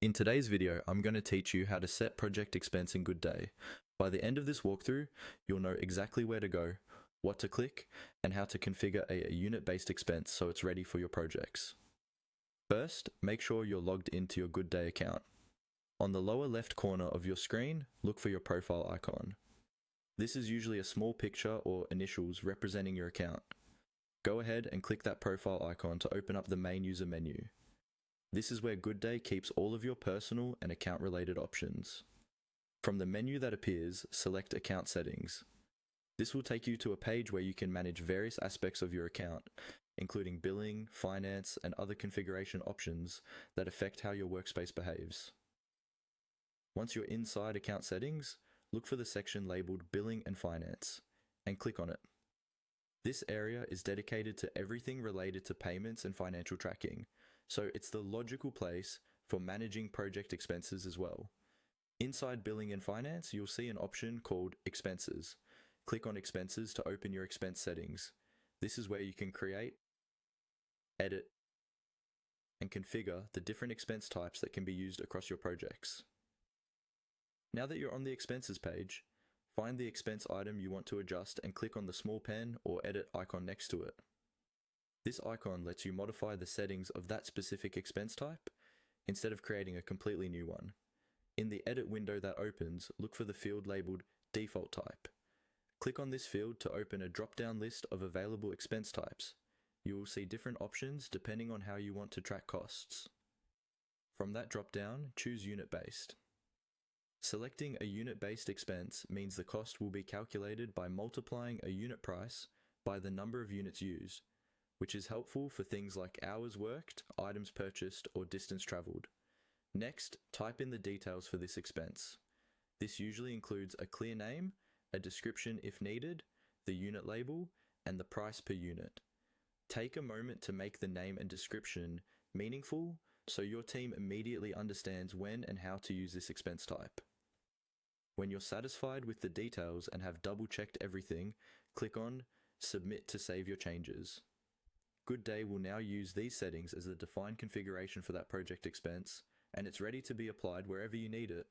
In today's video, I'm going to teach you how to set project expense in Goodday. By the end of this walkthrough, you'll know exactly where to go, what to click, and how to configure a unit-based expense so it's ready for your projects. First, make sure you're logged into your Goodday account. On the lower left corner of your screen, look for your profile icon. This is usually a small picture or initials representing your account. Go ahead and click that profile icon to open up the main user menu. This is where Goodday keeps all of your personal and account-related options. From the menu that appears, select Account Settings. This will take you to a page where you can manage various aspects of your account, including billing, finance, and other configuration options that affect how your workspace behaves. Once you're inside Account Settings, look for the section labeled Billing and Finance, and click on it. This area is dedicated to everything related to payments and financial tracking, so it's the logical place for managing project expenses as well. Inside Billing and Finance, you'll see an option called Expenses. Click on Expenses to open your expense settings. This is where you can create, edit, and configure the different expense types that can be used across your projects. Now that you're on the Expenses page, find the expense item you want to adjust and click on the small pen or edit icon next to it. This icon lets you modify the settings of that specific expense type instead of creating a completely new one. In the edit window that opens, look for the field labeled Default Type. Click on this field to open a drop-down list of available expense types. You will see different options depending on how you want to track costs. From that drop-down, choose Unit-Based. Selecting a unit-based expense means the cost will be calculated by multiplying a unit price by the number of units used, which is helpful for things like hours worked, items purchased, or distance traveled. Next, type in the details for this expense. This usually includes a clear name, a description if needed, the unit label, and the price per unit. Take a moment to make the name and description meaningful so your team immediately understands when and how to use this expense type. When you're satisfied with the details and have double-checked everything, click on Submit to save your changes. Goodday will now use these settings as the defined configuration for that project expense, and it's ready to be applied wherever you need it.